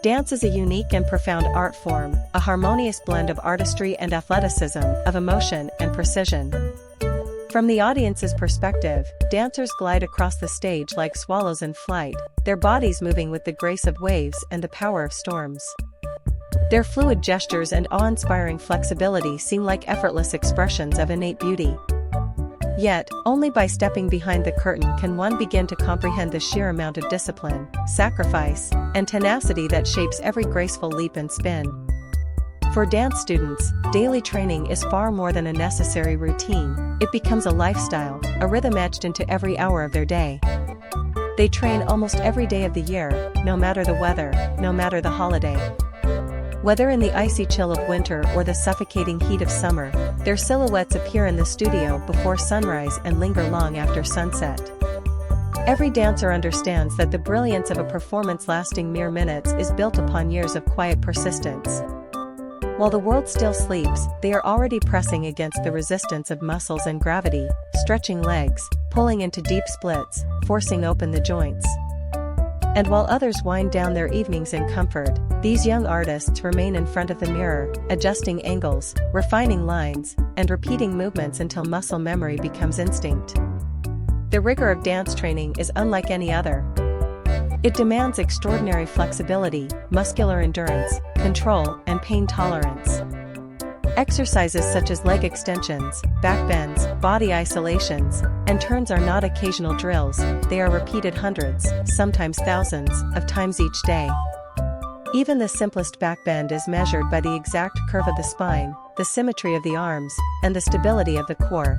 Dance is a unique and profound art form, a harmonious blend of artistry and athleticism, of emotion and precision. From the audience's perspective, dancers glide across the stage like swallows in flight, their bodies moving with the grace of waves and the power of storms. Their fluid gestures and awe-inspiring flexibility seem like effortless expressions of innate beauty. Yet, only by stepping behind the curtain can one begin to comprehend the sheer amount of discipline, sacrifice, and tenacity that shapes every graceful leap and spin. For dance students, daily training is far more than a necessary routine. It becomes a lifestyle, a rhythm etched into every hour of their day. They train almost every day of the year, no matter the weather, no matter the holiday. Whether in the icy chill of winter or the suffocating heat of summer, their silhouettes appear in the studio before sunrise and linger long after sunset. Every dancer understands that the brilliance of a performance lasting mere minutes is built upon years of quiet persistence. While the world still sleeps, they are already pressing against the resistance of muscles and gravity, stretching legs, pulling into deep splits, forcing open the joints. And while others wind down their evenings in comfort, these young artists remain in front of the mirror, adjusting angles, refining lines, and repeating movements until muscle memory becomes instinct. The rigor of dance training is unlike any other. It demands extraordinary flexibility, muscular endurance, control, and pain tolerance. Exercises such as leg extensions, back bends, body isolations, and turns are not occasional drills, they are repeated hundreds, sometimes thousands, of times each day. Even the simplest back bend is measured by the exact curve of the spine, the symmetry of the arms, and the stability of the core.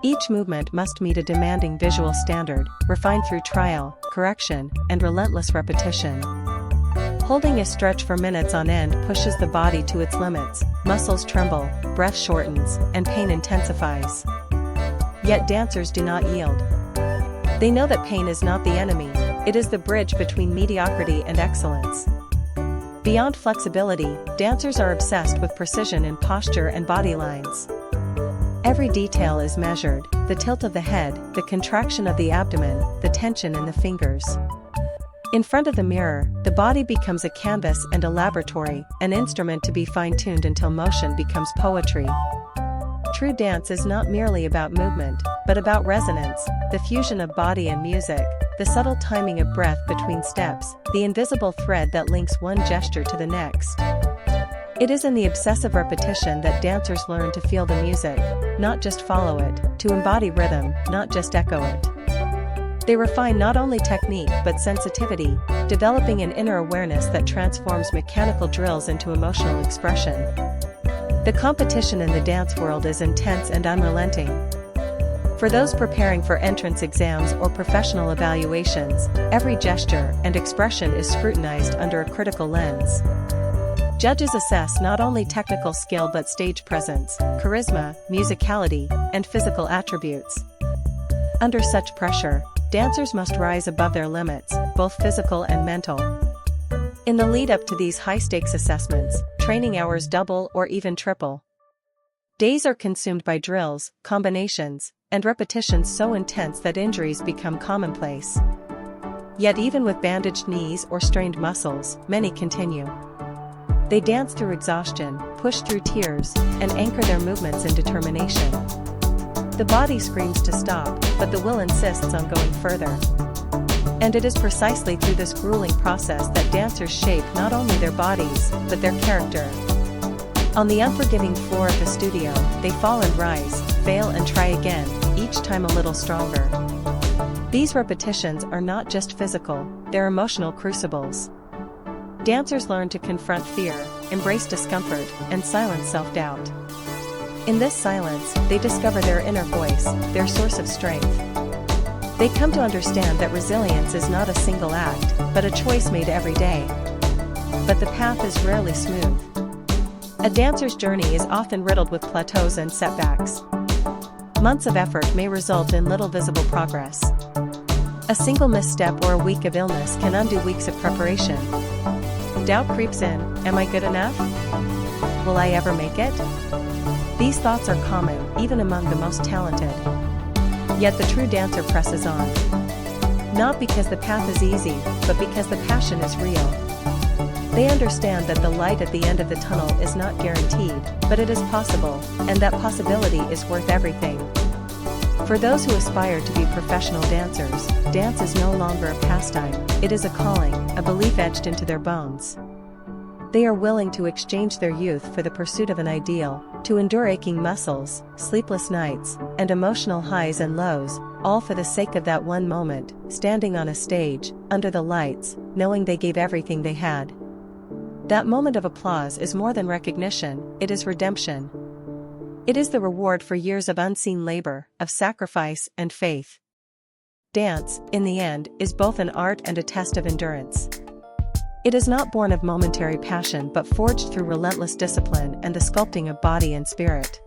Each movement must meet a demanding visual standard, refined through trial, correction, and relentless repetition. Holding a stretch for minutes on end pushes the body to its limits, muscles tremble, breath shortens, and pain intensifies. Yet dancers do not yield. They know that pain is not the enemy, it is the bridge between mediocrity and excellence. Beyond flexibility, dancers are obsessed with precision in posture and body lines. Every detail is measured, the tilt of the head, the contraction of the abdomen, the tension in the fingers. In front of the mirror, the body becomes a canvas and a laboratory, an instrument to be fine-tuned until motion becomes poetry. True dance is not merely about movement, but about resonance, the fusion of body and music, the subtle timing of breath between steps, the invisible thread that links one gesture to the next. It is in the obsessive repetition that dancers learn to feel the music, not just follow it, to embody rhythm, not just echo it. They refine not only technique but sensitivity, developing an inner awareness that transforms mechanical drills into emotional expression. The competition in the dance world is intense and unrelenting. For those preparing for entrance exams or professional evaluations, every gesture and expression is scrutinized under a critical lens. Judges assess not only technical skill but stage presence, charisma, musicality, and physical attributes. Under such pressure, dancers must rise above their limits, both physical and mental. In the lead-up to these high-stakes assessments, training hours double or even triple. Days are consumed by drills, combinations, and repetitions so intense that injuries become commonplace. Yet even with bandaged knees or strained muscles, many continue. They dance through exhaustion, push through tears, and anchor their movements in determination. The body screams to stop, but the will insists on going further. And it is precisely through this grueling process that dancers shape not only their bodies, but their character. On the unforgiving floor of the studio, they fall and rise, fail and try again, each time a little stronger. These repetitions are not just physical, they're emotional crucibles. Dancers learn to confront fear, embrace discomfort, and silence self-doubt. In this silence, they discover their inner voice, their source of strength. They come to understand that resilience is not a single act, but a choice made every day. But the path is rarely smooth. A dancer's journey is often riddled with plateaus and setbacks. Months of effort may result in little visible progress. A single misstep or a week of illness can undo weeks of preparation. Doubt creeps in, am I good enough? Will I ever make it? These thoughts are common, even among the most talented. Yet the true dancer presses on. Not because the path is easy, but because the passion is real. They understand that the light at the end of the tunnel is not guaranteed, but it is possible, and that possibility is worth everything. For those who aspire to be professional dancers, dance is no longer a pastime, it is a calling, a belief etched into their bones. They are willing to exchange their youth for the pursuit of an ideal, to endure aching muscles, sleepless nights, and emotional highs and lows, all for the sake of that one moment, standing on a stage, under the lights, knowing they gave everything they had. That moment of applause is more than recognition, it is redemption. It is the reward for years of unseen labor, of sacrifice and faith. Dance, in the end, is both an art and a test of endurance. It is not born of momentary passion but forged through relentless discipline and the sculpting of body and spirit.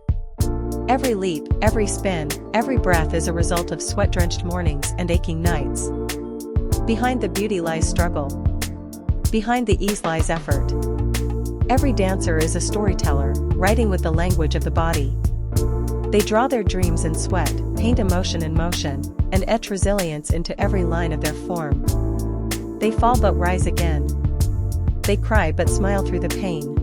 Every leap, every spin, every breath is a result of sweat-drenched mornings and aching nights. Behind the beauty lies struggle. Behind the ease lies effort. Every dancer is a storyteller, writing with the language of the body. They draw their dreams in sweat, paint emotion in motion, and etch resilience into every line of their form. They fall but rise again. They cry but smile through the pain.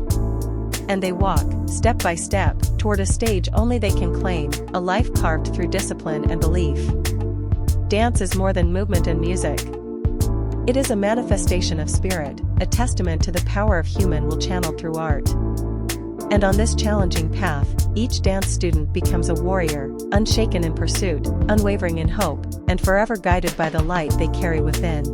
And they walk, step by step, toward a stage only they can claim, a life carved through discipline and belief. Dance is more than movement and music. It is a manifestation of spirit, a testament to the power of human will channeled through art. And on this challenging path, each dance student becomes a warrior, unshaken in pursuit, unwavering in hope, and forever guided by the light they carry within.